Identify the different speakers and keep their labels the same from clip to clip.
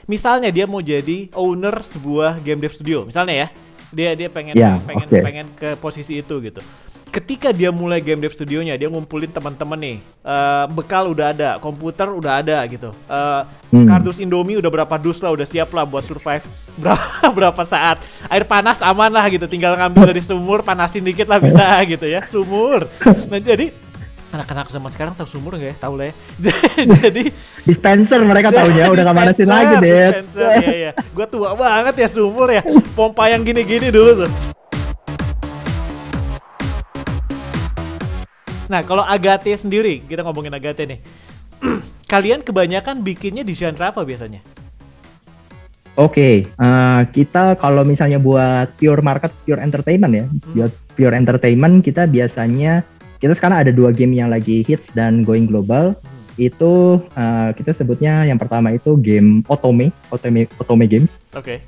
Speaker 1: misalnya dia mau jadi owner sebuah game dev studio, misalnya ya, dia pengen pengen ke posisi itu gitu. Ketika dia mulai game dev studionya, dia ngumpulin teman-teman nih, bekal udah ada, komputer udah ada gitu, kardus Indomie udah berapa dus lah, udah siap lah buat survive berapa saat, air panas aman lah gitu, tinggal ngambil dari sumur, panasin dikit lah bisa gitu ya, sumur. Nah jadi anak-anak zaman sekarang tahu sumur nggak ya? Tahu lah ya. Jadi
Speaker 2: dispenser mereka taunya udah nggak manasin lagi deh.
Speaker 1: Iya. Gua tua banget ya sumur ya, pompa yang gini-gini dulu tuh. Nah, kalau Agate sendiri, kita ngomongin Agate nih. Kalian kebanyakan bikinnya di genre apa biasanya?
Speaker 2: Oke, kita kalau misalnya buat pure market, pure entertainment ya, buat pure entertainment kita biasanya, kita sekarang ada 2 game yang lagi hits dan going global. Itu kita sebutnya yang pertama itu game Otome Games.
Speaker 1: Oke.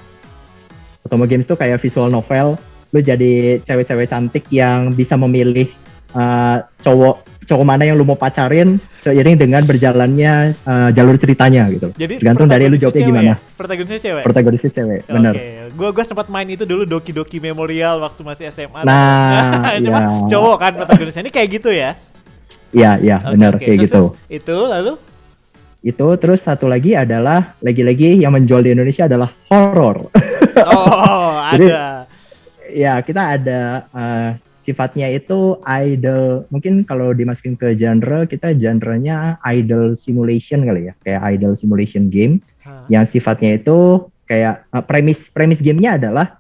Speaker 2: Otome Games tuh kayak visual novel, lu jadi cewek-cewek cantik yang bisa memilih cowok mana yang lu mau pacarin seiring dengan berjalannya jalur ceritanya gitu.
Speaker 1: Jadi
Speaker 2: tergantung dari lu jawabnya gimana.
Speaker 1: Ya? Protagonisnya cewek.
Speaker 2: Bener.
Speaker 1: Gue sempat main itu dulu, Doki Doki Memorial waktu masih SMA.
Speaker 2: Nah,
Speaker 1: cuma cowok kan protagonisnya, ini kayak gitu ya?
Speaker 2: Iya, benar kayak
Speaker 1: terus,
Speaker 2: gitu.
Speaker 1: Itu lalu?
Speaker 2: Itu terus satu lagi adalah lagi-lagi yang menjual di Indonesia adalah horor.
Speaker 1: Oh, ada.
Speaker 2: Jadi, ya kita ada sifatnya itu idle, mungkin kalau dimasukin ke genre, kita genrenya idle simulation kali ya, kayak idle simulation game, yang sifatnya itu kayak premis gamenya adalah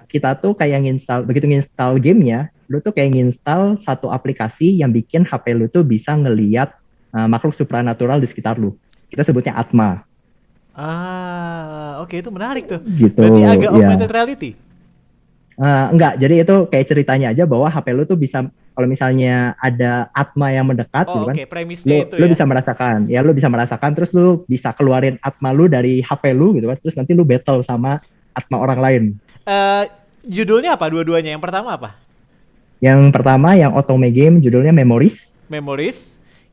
Speaker 2: kita tuh kayak begitu nginstal gamenya, lu tuh kayak nginstal satu aplikasi yang bikin HP lu tuh bisa ngelihat makhluk supranatural di sekitar lu. Kita sebutnya Atma.
Speaker 1: Oke, itu menarik tuh.
Speaker 2: Gitu,
Speaker 1: berarti agak augmented reality.
Speaker 2: Enggak, jadi itu kayak ceritanya aja bahwa HP lu tuh bisa, kalau misalnya ada Atma yang mendekat gitu kan,
Speaker 1: premisnya
Speaker 2: lu bisa merasakan, terus lu bisa keluarin Atma lu dari HP lu gitu kan, terus nanti lu battle sama Atma orang lain.
Speaker 1: Judulnya apa dua-duanya? Yang pertama apa?
Speaker 2: Yang pertama yang Otome Game judulnya Memories.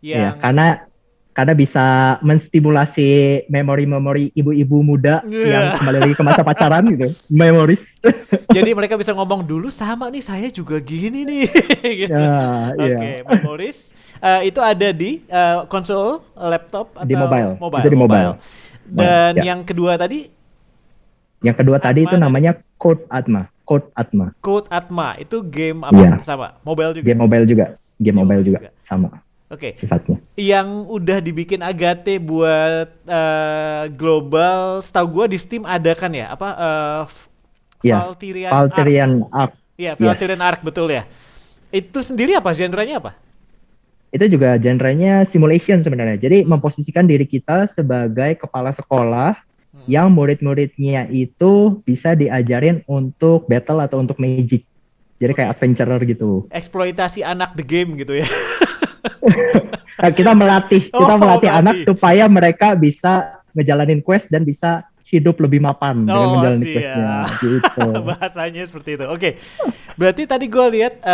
Speaker 1: Ya,
Speaker 2: karena bisa menstimulasi memori-memori ibu-ibu muda yang kembali lagi ke masa pacaran gitu. Memories.
Speaker 1: Jadi mereka bisa ngomong dulu sama nih, saya juga gini nih. Gitu. Oke, Memories. Itu ada di konsol, laptop, atau
Speaker 2: di mobile.
Speaker 1: Itu di mobile. Dan yang kedua tadi?
Speaker 2: Yang kedua tadi itu namanya Code Atma.
Speaker 1: Code Atma itu game apa? Sama? Mobile juga?
Speaker 2: Game mobile juga. Sama.
Speaker 1: Oke.
Speaker 2: Sifatnya.
Speaker 1: Yang udah dibikin Agate buat global, setahu gue di Steam ada kan ya? Apa?
Speaker 2: Valkyrian Ark.
Speaker 1: Iya, Valkyrian Ark, betul ya. Itu sendiri apa? Genrenya apa?
Speaker 2: Itu juga genrenya simulation sebenarnya. Jadi memposisikan diri kita sebagai kepala sekolah yang murid-muridnya itu bisa diajarin untuk battle atau untuk magic. Jadi kayak adventurer gitu.
Speaker 1: Eksploitasi anak the game gitu ya.
Speaker 2: Kita melatih anak supaya mereka bisa ngejalanin quest dan bisa hidup lebih mapan dengan menjalani questnya gitu.
Speaker 1: Bahasanya seperti itu. Oke. Berarti tadi gue lihat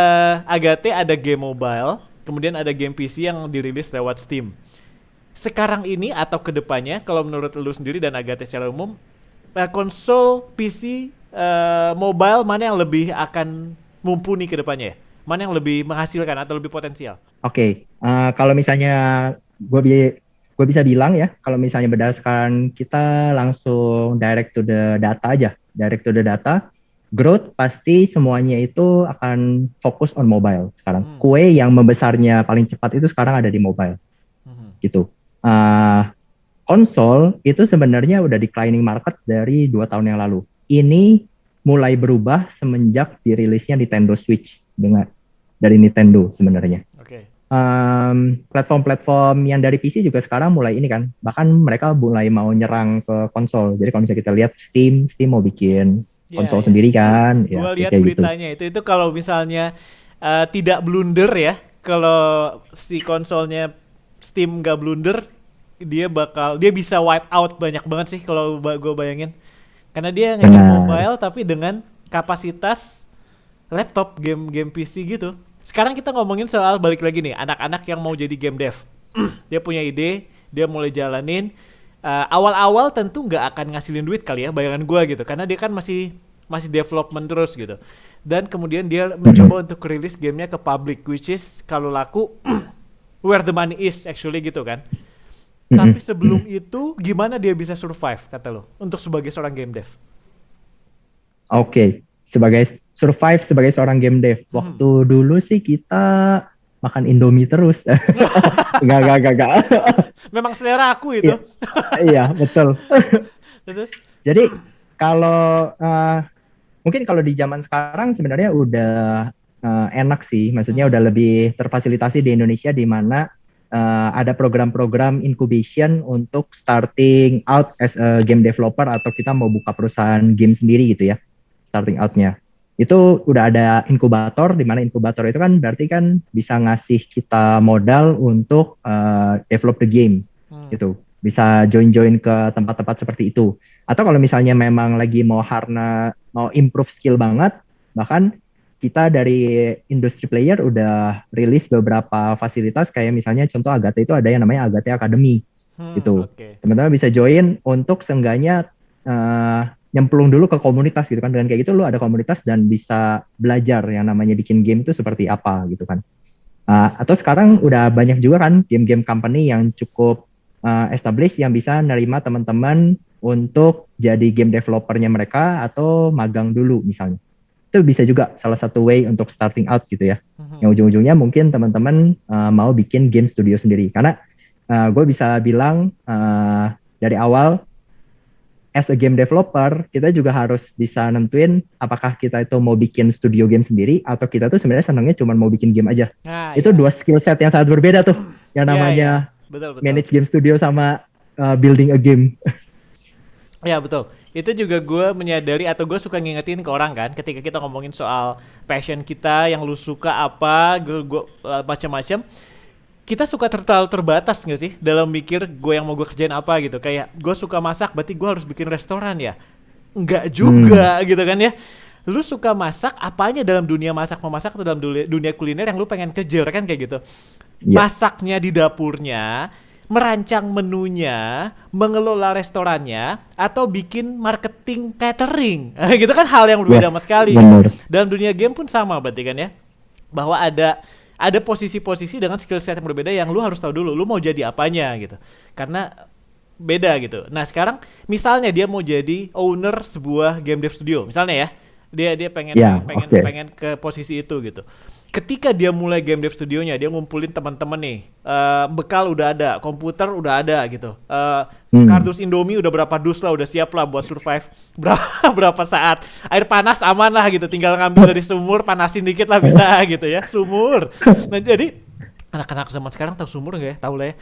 Speaker 1: Agate ada game mobile, kemudian ada game PC yang dirilis lewat Steam. Sekarang ini atau kedepannya, kalau menurut lu sendiri dan Agate secara umum, konsol, PC, mobile mana yang lebih akan mumpuni kedepannya? Mana yang lebih menghasilkan atau lebih potensial? Oke,
Speaker 2: kalau misalnya gue bisa bilang ya, kalau misalnya berdasarkan kita langsung direct to the data, growth pasti semuanya itu akan fokus on mobile sekarang. Kue yang membesarnya paling cepat itu sekarang ada di mobile, gitu. Konsol itu sebenarnya udah declining market dari 2 tahun yang lalu. Ini mulai berubah semenjak dirilisnya Nintendo Switch dari Nintendo sebenarnya. Platform-platform yang dari PC juga sekarang mulai ini kan, bahkan mereka mulai mau nyerang ke konsol. Jadi kalau misalnya kita lihat Steam mau bikin konsol sendiri kan.
Speaker 1: Gue lihat beritanya gitu. Itu kalau misalnya tidak blunder ya, kalau si konsolnya Steam gak blunder, dia bisa wipe out banyak banget sih kalau gue bayangin. Karena dia nge-game mobile tapi dengan kapasitas laptop, game PC gitu. Sekarang kita ngomongin soal, balik lagi nih, anak-anak yang mau jadi game dev. Dia punya ide, dia mulai jalanin. Awal-awal tentu nggak akan ngasilin duit kali ya, bayangan gue gitu, karena dia kan masih masih development terus gitu. Dan kemudian dia mencoba untuk rilis gamenya ke public, which is kalau laku where the money is actually gitu kan. Tapi sebelum itu gimana dia bisa survive kata lo untuk sebagai seorang game dev?
Speaker 2: Oke, sebagai seorang game dev. Waktu dulu sih kita makan Indomie terus. Enggak.
Speaker 1: Memang selera aku itu.
Speaker 2: Iya, betul.
Speaker 1: Terus?
Speaker 2: Jadi kalau mungkin kalau di zaman sekarang sebenarnya udah enak sih, maksudnya udah lebih terfasilitasi di Indonesia di mana ada program-program incubation untuk starting out as a game developer atau kita mau buka perusahaan game sendiri gitu ya, starting out-nya. Itu udah ada inkubator, di mana inkubator itu kan berarti kan bisa ngasih kita modal untuk develop the game gitu. Bisa join ke tempat-tempat seperti itu. Atau kalau misalnya memang lagi mau improve skill banget, bahkan kita dari industri player udah rilis beberapa fasilitas kayak misalnya contoh Agate itu ada yang namanya Agate Academy gitu. Teman-teman bisa join untuk seenggaknya nyemplung dulu ke komunitas gitu kan. Dengan kayak gitu lu ada komunitas dan bisa belajar yang namanya bikin game itu seperti apa gitu kan. Atau sekarang udah banyak juga kan game-game company yang cukup established yang bisa nerima teman-teman untuk jadi game developernya mereka atau magang dulu misalnya. Itu bisa juga salah satu way untuk starting out gitu ya. Yang ujung-ujungnya mungkin teman-teman mau bikin game studio sendiri. Karena gue bisa bilang dari awal as a game developer, kita juga harus bisa nentuin apakah kita itu mau bikin studio game sendiri atau kita tuh sebenarnya senangnya cuma mau bikin game aja. Itu dua skill set yang sangat berbeda tuh. Yang namanya
Speaker 1: Betul.
Speaker 2: Manage game studio sama building a game.
Speaker 1: Ya betul. Itu juga gue menyadari atau gue suka ngingetin ke orang kan ketika kita ngomongin soal passion kita, yang lu suka apa, gue macam-macam. Kita suka terlalu terbatas gak sih dalam mikir gue yang mau gue kerjain apa gitu. Kayak gue suka masak berarti gue harus bikin restoran ya. Enggak juga gitu kan ya. Lu suka masak apanya dalam dunia memasak atau dalam dunia kuliner yang lu pengen kejar kan kayak gitu. Masaknya di dapurnya, merancang menunya, mengelola restorannya, atau bikin marketing catering. Gitu kan hal yang berbeda sama sekali. Dalam dunia game pun sama berarti kan ya. Bahwa ada posisi-posisi dengan skill set yang berbeda yang lu harus tahu dulu lu mau jadi apanya gitu. Karena beda gitu. Nah, sekarang misalnya dia mau jadi owner sebuah game dev studio, misalnya ya. Dia pengen ke posisi itu gitu. Ketika dia mulai game dev studionya, dia ngumpulin teman-teman nih. Bekal udah ada, komputer udah ada gitu. Kardus Indomie udah berapa dus lah, udah siap lah buat survive berapa saat. Air panas aman lah gitu, tinggal ngambil dari sumur, panasin dikit lah bisa gitu ya, sumur. Nah, jadi anak-anak zaman sekarang tahu sumur nggak ya? Tahu lah ya.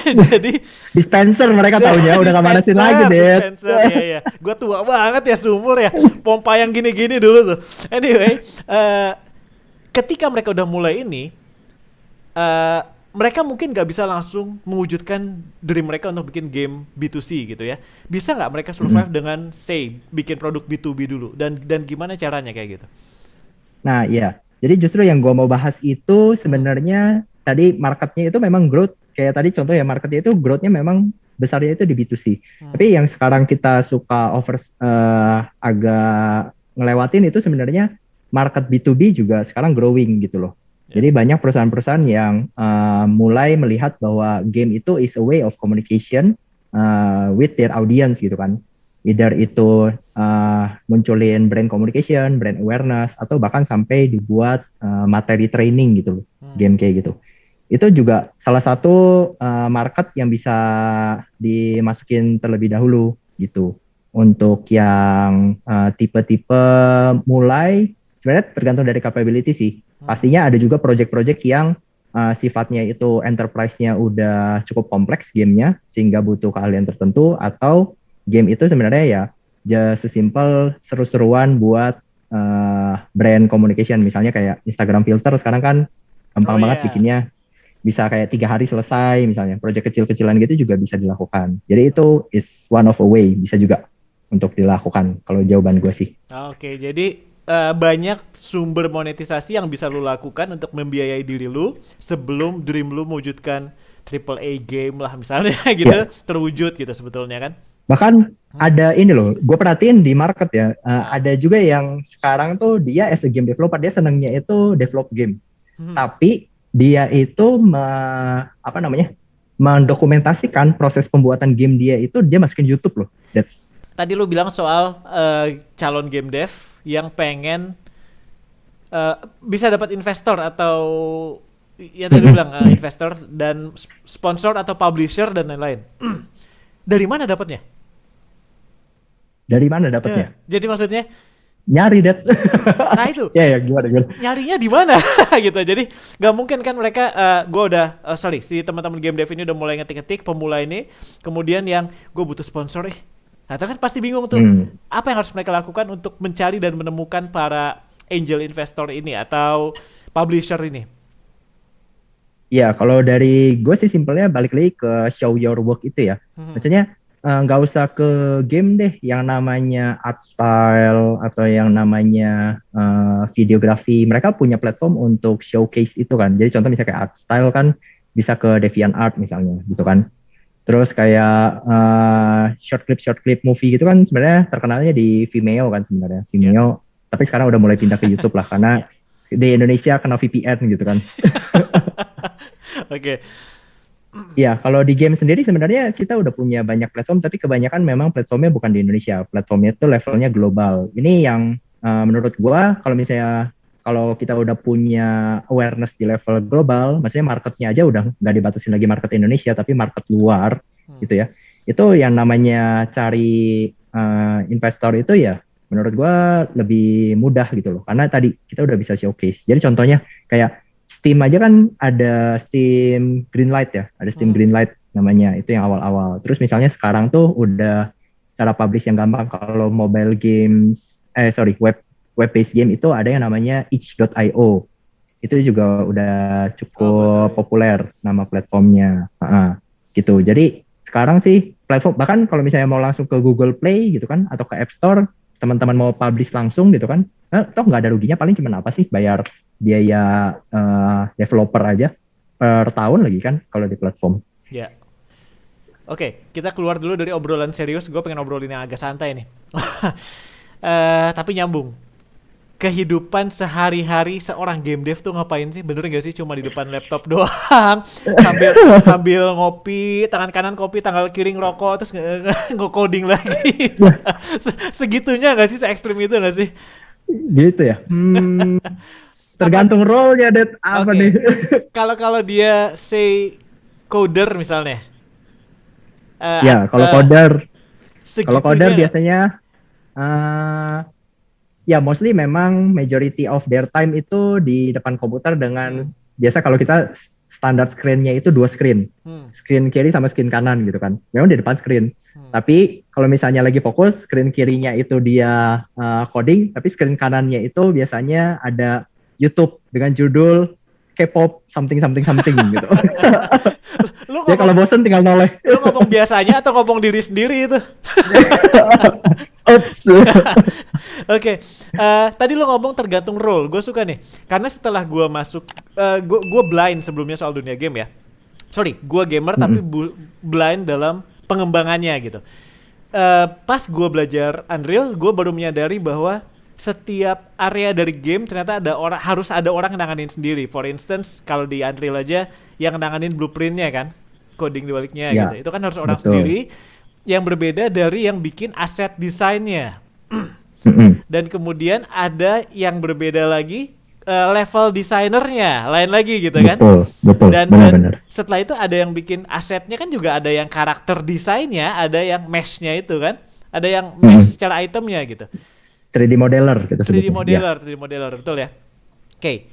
Speaker 1: Jadi
Speaker 2: dispenser mereka taunya udah nggak manasin lagi deh.
Speaker 1: Dispenser ya. Gue tua banget ya sumur ya. Pompa yang gini-gini dulu tuh. Anyway, ketika mereka udah mulai ini, mereka mungkin nggak bisa langsung mewujudkan dream mereka untuk bikin game B2C gitu ya. Bisa nggak mereka survive dengan bikin produk B2B dulu dan gimana caranya kayak gitu?
Speaker 2: Nah iya, jadi justru yang gue mau bahas itu sebenarnya tadi marketnya itu memang growth, kayak tadi contoh ya marketnya itu growthnya memang besarnya itu di B2C. Tapi yang sekarang kita suka agak ngelewatin itu sebenarnya market B2B juga sekarang growing gitu loh. Jadi banyak perusahaan-perusahaan yang mulai melihat bahwa game itu is a way of communication with their audience gitu kan. Either itu munculin brand communication, brand awareness, atau bahkan sampai dibuat materi training gitu loh, game kayak gitu. Itu juga salah satu market yang bisa dimasukin terlebih dahulu gitu. Untuk yang tipe-tipe mulai, sebenarnya tergantung dari capability sih. Pastinya ada juga project-project yang sifatnya itu enterprise-nya udah cukup kompleks gamenya, sehingga butuh keahlian tertentu, atau game itu sebenarnya ya just sesimpel seru-seruan buat brand communication. Misalnya kayak Instagram filter sekarang kan gampang banget bikinnya, bisa kayak 3 hari selesai misalnya. Project kecil-kecilan gitu juga bisa dilakukan. Jadi itu is one of a way, bisa juga untuk dilakukan kalau jawaban gue sih.
Speaker 1: Oke, jadi banyak sumber monetisasi yang bisa lu lakukan untuk membiayai diri lu sebelum dream lu mewujudkan triple A game lah misalnya gitu terwujud gitu sebetulnya kan.
Speaker 2: Bahkan ada ini loh, gue perhatiin di market ya, ada juga yang sekarang tuh dia as a game developer, dia senangnya itu develop game. Tapi dia itu mendokumentasikan proses pembuatan game dia itu dia masukin YouTube loh.
Speaker 1: Tadi lu bilang soal calon game dev yang pengen bisa dapat investor atau ya tadi lu bilang investor dan sponsor atau publisher dan lain-lain. Dari mana dapatnya?
Speaker 2: Dari mana dapatnya?
Speaker 1: Jadi maksudnya
Speaker 2: nyari
Speaker 1: nah itu.
Speaker 2: Ya gimana?
Speaker 1: Nyarinya di mana gitu. Jadi nggak mungkin kan mereka si teman-teman game dev ini udah mulai ngetik-ngetik pemula ini, kemudian yang gue butuh sponsor Nah, itu kan pasti bingung tuh. Apa yang harus mereka lakukan untuk mencari dan menemukan para angel investor ini atau publisher ini?
Speaker 2: Ya, kalau dari gue sih simpelnya balik lagi ke show your work itu ya. Maksudnya nggak usah ke game deh yang namanya art style atau yang namanya videografi. Mereka punya platform untuk showcase itu kan. Jadi contoh misalnya kayak art style kan bisa ke DeviantArt misalnya gitu kan. Terus kayak short clip movie gitu kan sebenarnya terkenalnya di Vimeo kan sebenarnya. Vimeo, tapi sekarang udah mulai pindah ke YouTube lah karena di Indonesia kena VPN gitu kan.
Speaker 1: Oke.
Speaker 2: Ya, kalau di game sendiri sebenarnya kita udah punya banyak platform, tapi kebanyakan memang platformnya bukan di Indonesia. Platformnya itu levelnya global. Ini yang menurut gua kalau kita udah punya awareness di level global, maksudnya marketnya aja udah nggak dibatasin lagi market Indonesia, tapi market luar gitu ya. Itu yang namanya cari investor itu ya menurut gua lebih mudah gitu loh. Karena tadi kita udah bisa showcase. Jadi contohnya kayak Steam aja kan ada Steam Greenlight ya, ada Steam Greenlight namanya, itu yang awal-awal. Terus misalnya sekarang tuh udah cara publish yang gampang kalau mobile games, web-based game itu ada yang namanya itch.io. Itu juga udah cukup populer nama platformnya, gitu. Jadi sekarang sih platform, bahkan kalau misalnya mau langsung ke Google Play gitu kan, atau ke App Store, teman-teman mau publish langsung gitu kan, toh nggak ada ruginya, paling cuma apa sih, bayar biaya developer aja per tahun lagi kan kalau di platform.
Speaker 1: Ya. Oke, kita keluar dulu dari obrolan serius. Gue pengen obrolin yang agak santai nih. Tapi nyambung. Kehidupan sehari-hari seorang game dev tuh ngapain sih? Bener gak sih cuma di depan laptop doang sambil ngopi, tangan kanan kopi, tangan kiri ngerokok, terus nge-coding lagi. Segitunya gak sih? Se-ekstrim itu gak sih?
Speaker 2: Gitu ya? Tergantung role-nya, Det. Apa nih?
Speaker 1: Kalau dia say coder misalnya.
Speaker 2: Kalau coder biasanya mostly memang majority of their time itu di depan komputer dengan biasa kalau kita standar screen-nya itu 2 screen. Screen kiri sama screen kanan gitu kan. Memang di depan screen. Tapi kalau misalnya lagi fokus, screen kirinya itu dia coding, tapi screen kanannya itu biasanya ada YouTube dengan judul K-pop something gitu. Ya kalau bosen tinggal noleh.
Speaker 1: Lu ngomong biasanya atau ngomong diri sendiri itu?
Speaker 2: Oops.
Speaker 1: Oke. Tadi lu ngomong tergantung role. Gue suka nih. Karena setelah gue masuk, gue blind sebelumnya soal dunia game ya. Sorry, gue gamer tapi blind dalam pengembangannya gitu. Pas gue belajar Unreal, gue baru menyadari bahwa setiap area dari game ternyata harus ada orang yang nanganin sendiri. For instance, kalau di Unreal aja yang nanganin blueprintnya kan, coding di baliknya gitu. Itu kan harus orang sendiri yang berbeda dari yang bikin aset desainnya. Dan kemudian ada yang berbeda lagi level desainernya, lain lagi gitu kan.
Speaker 2: Betul.
Speaker 1: Dan setelah itu ada yang bikin asetnya kan juga ada yang karakter desainnya, ada yang mesh-nya itu kan, ada yang mesh secara itemnya gitu.
Speaker 2: 3D modeler gitu.
Speaker 1: 3D modeler, betul ya. Oke,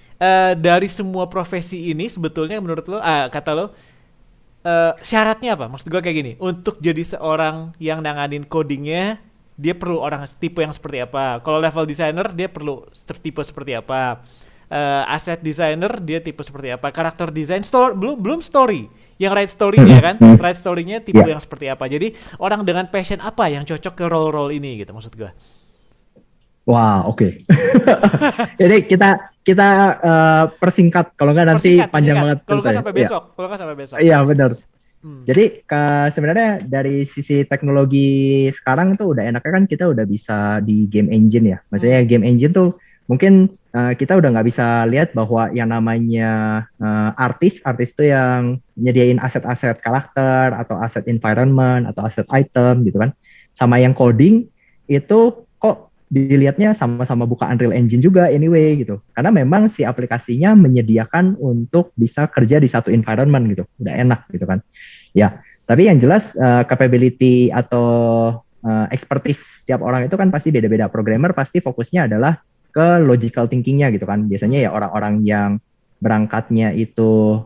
Speaker 1: dari semua profesi ini sebetulnya menurut lo, kata lo, syaratnya apa? Maksud gue kayak gini, untuk jadi seorang yang nanganin codingnya, dia perlu orang tipe yang seperti apa? Kalau level designer, dia perlu tipe seperti apa? Asset designer, dia tipe seperti apa? Karakter design, belum story. Yang write story-nya kan, write story-nya tipe yang seperti apa? Jadi orang dengan passion apa yang cocok ke role-role ini gitu maksud gue.
Speaker 2: Wah, oke. Jadi kita persingkat, kalau nggak nanti panjang banget.
Speaker 1: Kalau nggak sampai besok,
Speaker 2: Iya benar. Jadi sebenarnya dari sisi teknologi sekarang tuh udah enaknya kan kita udah bisa di game engine ya. Maksudnya game engine tuh mungkin kita udah nggak bisa lihat bahwa yang namanya artis tuh yang nyediain aset-aset karakter atau aset environment atau aset item gitu kan. Sama yang coding itu kok dilihatnya sama-sama buka Unreal Engine juga anyway gitu. Karena memang si aplikasinya menyediakan untuk bisa kerja di satu environment gitu. Udah enak gitu kan. Ya, tapi yang jelas capability atau expertise setiap orang itu kan pasti beda-beda. Programmer pasti fokusnya adalah ke logical thinking-nya gitu kan. Biasanya ya orang-orang yang berangkatnya itu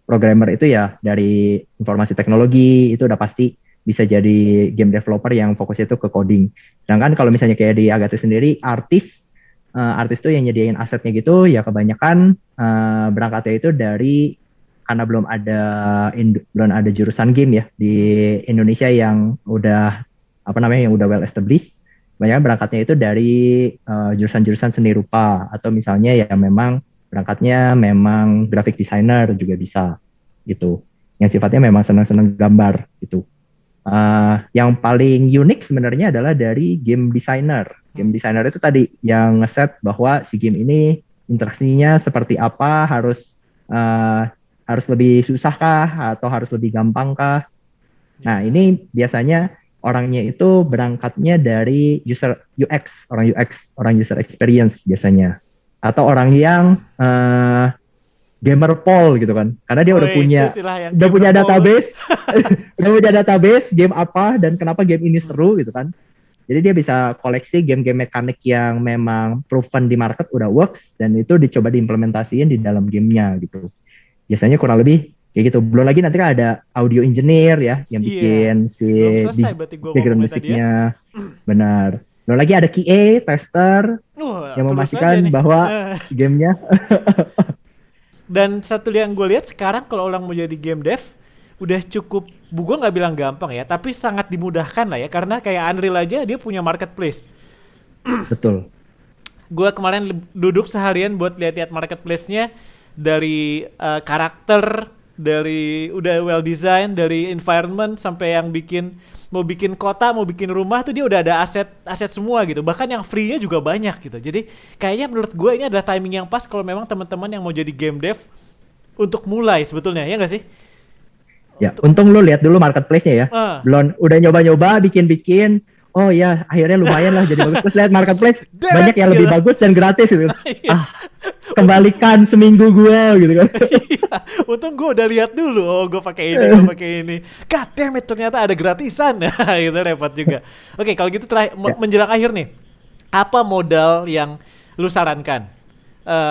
Speaker 2: programmer itu ya dari informasi teknologi itu udah pasti bisa jadi game developer yang fokusnya itu ke coding. Sedangkan kalau misalnya kayak di Agate sendiri, artis tuh yang nyediain asetnya gitu, ya kebanyakan berangkatnya itu dari karena belum ada jurusan game ya di Indonesia yang udah yang udah well established. Banyak berangkatnya itu dari jurusan-jurusan seni rupa atau misalnya ya memang berangkatnya memang graphic designer juga bisa gitu. Yang sifatnya memang senang-senang gambar gitu. Yang paling unik sebenarnya adalah dari game designer. Game designer itu tadi yang ngeset bahwa si game ini interaksinya seperti apa, harus lebih susah kah atau harus lebih gampang kah. Nah ini biasanya orangnya itu berangkatnya dari orang user experience biasanya. Atau orang yang gamer pool gitu kan, karena dia udah punya database udah punya database game apa dan kenapa game ini seru gitu kan. Jadi dia bisa koleksi game-game mekanik yang memang proven di market udah works dan itu dicoba diimplementasiin di dalam gamenya gitu. Biasanya kurang lebih kayak gitu. Belum lagi nanti kan ada audio engineer ya yang bikin si background musiknya. Benar. Belum lagi ada QA tester yang memastikan bahwa gamenya.
Speaker 1: Dan satu yang gue lihat sekarang kalau orang mau jadi game dev udah cukup, gue nggak bilang gampang ya, tapi sangat dimudahkan lah ya, karena kayak Unreal aja dia punya marketplace.
Speaker 2: Betul.
Speaker 1: Gue kemarin duduk seharian buat lihat-lihat marketplace-nya, dari karakter, dari udah well design, dari environment sampai yang mau bikin kota, mau bikin rumah tuh dia udah ada aset semua gitu. Bahkan yang free-nya juga banyak gitu. Jadi kayaknya menurut gue ini adalah timing yang pas kalau memang teman-teman yang mau jadi game dev untuk mulai sebetulnya, ya nggak sih?
Speaker 2: Ya, untung lu lihat dulu marketplace-nya ya. Belum udah nyoba-nyoba bikin-bikin. Oh ya, akhirnya lumayan lah jadi bagus. Terus lihat marketplace banyak yang lebih bagus dan gratis gitu. Kembalikan seminggu gue gitu kan.
Speaker 1: Untung gue udah lihat dulu. Oh, gue pakai ini. God damn it, ternyata ada gratisan. Gitu repot juga. Oke, kalau gitu menjelang akhir nih, apa modal yang lu sarankan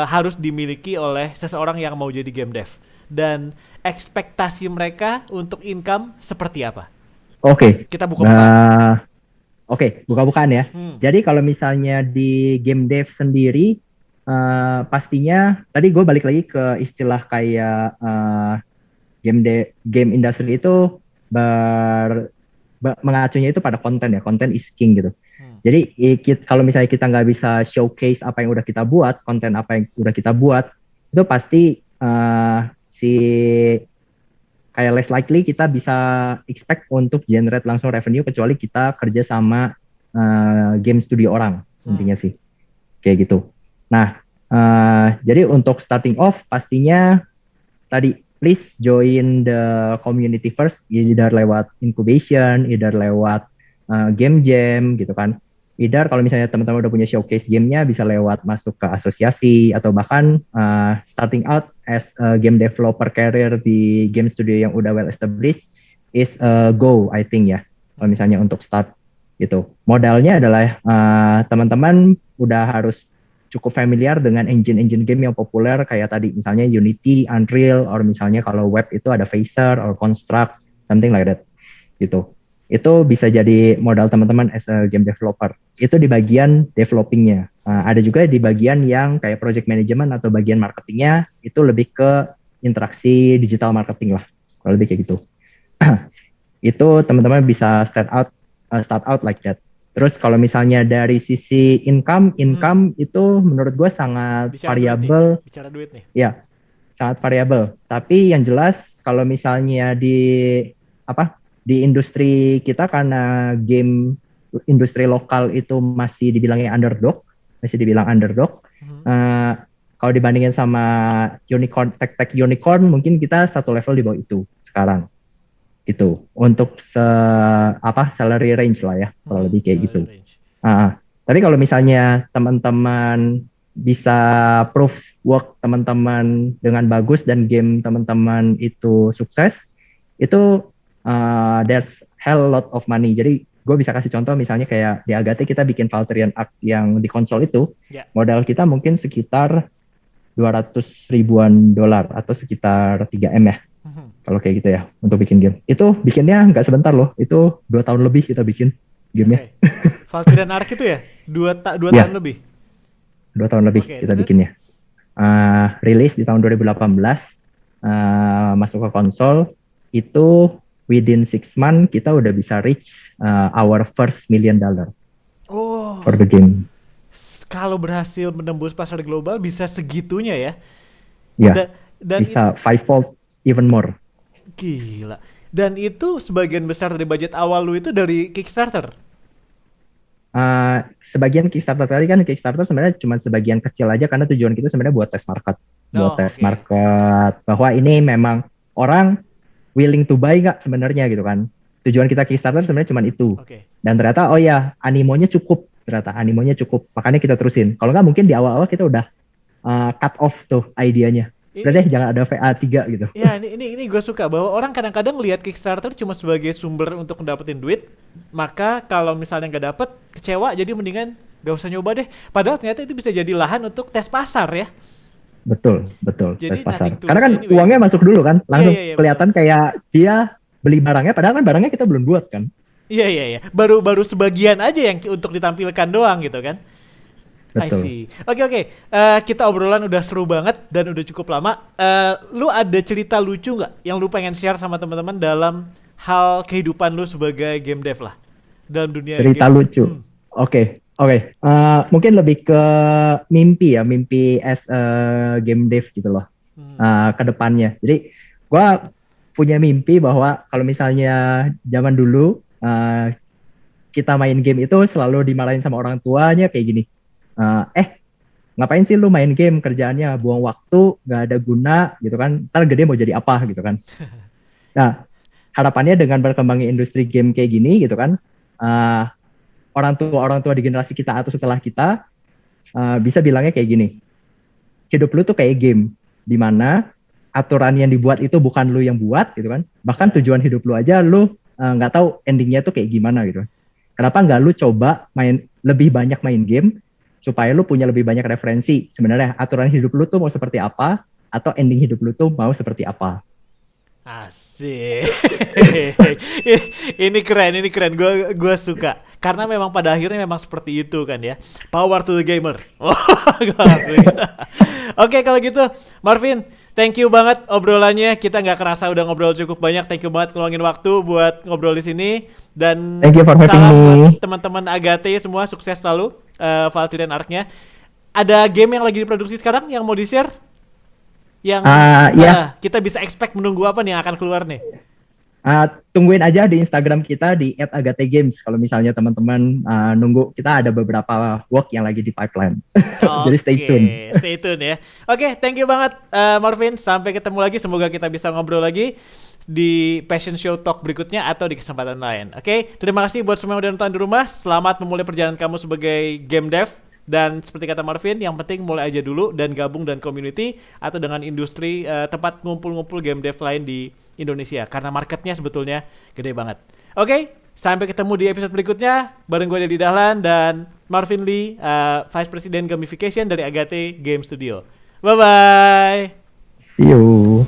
Speaker 1: harus dimiliki oleh seseorang yang mau jadi game dev, dan ekspektasi mereka untuk income seperti apa?
Speaker 2: Oke.
Speaker 1: Kita buka-bukaan.
Speaker 2: Buka-bukaan ya. Jadi kalau misalnya di game dev sendiri, pastinya tadi gue balik lagi ke istilah kayak game industry itu mengacunya itu pada konten ya, konten is king gitu. Jadi kalau misalnya kita nggak bisa showcase apa yang udah kita buat, konten apa yang udah kita buat, itu pasti kayak less likely kita bisa expect untuk generate langsung revenue kecuali kita kerja sama game studio orang, intinya sih kayak gitu. Nah, jadi untuk starting off pastinya tadi please join the community first, either lewat incubation, either lewat game jam gitu kan. Either kalau misalnya teman-teman udah punya showcase gamenya bisa lewat masuk ke asosiasi atau bahkan starting out as a game developer career di game studio yang udah well established is a go, I think ya. Kalau misalnya untuk start gitu. Modalnya adalah teman-teman udah harus cukup familiar dengan engine game yang populer kayak tadi misalnya Unity, Unreal, or misalnya kalau web itu ada Phaser or Construct, something like that gitu. Itu bisa jadi modal teman-teman as a game developer. Itu di bagian developingnya. Ada juga di bagian yang kayak project management atau bagian marketingnya, itu lebih ke interaksi digital marketing lah. Kalau lebih kayak gitu. Itu teman-teman bisa start out like that. Terus kalau misalnya dari sisi income itu menurut gue sangat variabel.
Speaker 1: Bicara duit nih.
Speaker 2: Ya, sangat variabel. Tapi yang jelas kalau misalnya di industri kita, karena game industri lokal itu masih dibilang underdog. Kalau dibandingin sama unicorn, tech unicorn, mungkin kita satu level di bawah itu sekarang. Itu untuk salary range lah ya, kalau lebih kayak gitu. Tapi kalau misalnya teman-teman bisa proof work teman-teman dengan bagus dan game teman-teman itu sukses, itu there's hell lot of money. Jadi gue bisa kasih contoh misalnya kayak di Agate kita bikin Valkyrian Arc yang di konsol itu, modal kita mungkin sekitar $200,000 atau sekitar 3M ya. Kalau kayak gitu ya, untuk bikin game. Itu bikinnya nggak sebentar loh, itu 2 tahun lebih kita bikin gamenya.
Speaker 1: Valkyrian Arc itu ya? 2 tahun lebih?
Speaker 2: 2 tahun lebih kita bikinnya. Rilis di tahun 2018, masuk ke konsol, itu within 6 months kita udah bisa reach our first $1 million for the game.
Speaker 1: Kalau berhasil menembus pasar global bisa segitunya ya?
Speaker 2: Ya, bisa 5-fold even more.
Speaker 1: Gila. Dan itu sebagian besar dari budget awal lu itu dari Kickstarter?
Speaker 2: Sebagian Kickstarter tadi kan, Kickstarter sebenarnya cuma sebagian kecil aja karena tujuan kita sebenarnya buat tes market. Market bahwa ini memang orang willing to buy nggak sebenarnya gitu kan. Tujuan kita Kickstarter sebenarnya cuma itu. Dan ternyata animonya cukup. Makanya kita terusin. Kalau nggak mungkin di awal-awal kita udah cut off tuh idenya. Udah deh, jangan ada VA3 gitu.
Speaker 1: Ya, ini gue suka bahwa orang kadang-kadang lihat Kickstarter cuma sebagai sumber untuk mendapatkan duit. Maka kalau misalnya nggak dapet, kecewa, jadi mendingan gak usah nyoba deh. Padahal ternyata itu bisa jadi lahan untuk tes pasar ya.
Speaker 2: Betul, jadi tes pasar. Karena kan uangnya masuk dulu kan, langsung kelihatan betul. Kayak dia beli barangnya, padahal kan barangnya kita belum buat kan.
Speaker 1: Iya. Baru sebagian aja yang untuk ditampilkan doang gitu kan.
Speaker 2: Betul.
Speaker 1: I see. Oke. Kita obrolan udah seru banget dan udah cukup lama. Lu ada cerita lucu nggak yang lu pengen share sama teman-teman dalam hal kehidupan lu sebagai game dev lah dalam dunia
Speaker 2: cerita game. Lucu. Oke. Mungkin lebih ke mimpi as a game dev gitu loh. Ke depannya. Jadi gua punya mimpi bahwa kalau misalnya zaman dulu kita main game itu selalu dimarahin sama orang tuanya kayak gini. Ngapain sih lu main game, kerjaannya buang waktu, gak ada guna gitu kan, ntar gede mau jadi apa gitu kan. Nah, harapannya dengan berkembangnya industri game kayak gini gitu kan, orang tua di generasi kita atau setelah kita bisa bilangnya kayak gini, hidup lu tuh kayak game, dimana aturan yang dibuat itu bukan lu yang buat gitu kan, bahkan tujuan hidup lu aja lu nggak tahu endingnya tuh kayak gimana gitu. Kenapa nggak lu coba lebih banyak main game, supaya lu punya lebih banyak referensi sebenarnya aturan hidup lu tuh mau seperti apa, atau ending hidup lu tuh mau seperti apa.
Speaker 1: Asik. Ini keren. Gue suka. Karena memang pada akhirnya memang seperti itu kan ya. Power to the gamer. Oke, kalau gitu Marvin, thank you banget obrolannya. Kita nggak kerasa udah ngobrol cukup banyak. Thank you banget ngeluangin waktu buat ngobrol di sini. Dan salam buat teman-teman Agate semua, sukses selalu. Valkyrian Arc-nya. Ada game yang lagi diproduksi sekarang yang mau di-share? Yang kita bisa expect menunggu apa nih yang akan keluar nih?
Speaker 2: Tungguin aja di Instagram kita di @agategames kalau misalnya teman-teman nunggu, kita ada beberapa work yang lagi di pipeline. Jadi stay tune ya. Oke, thank you banget Marvin, sampai ketemu lagi, semoga kita bisa ngobrol lagi di Passion Show Talk berikutnya atau di kesempatan lain. Oke, terima kasih buat semua yang udah nonton di rumah. Selamat memulai perjalanan kamu sebagai game dev. Dan seperti kata Marvin, yang penting mulai aja dulu dan gabung dengan community atau dengan industri tempat ngumpul-ngumpul game dev lain di Indonesia. Karena marketnya sebetulnya gede banget. Oke, sampai ketemu di episode berikutnya. Bareng gue Dedi Dahlan dan Marvin Lee, Vice President Gamification dari Agate Game Studio. Bye-bye. See you.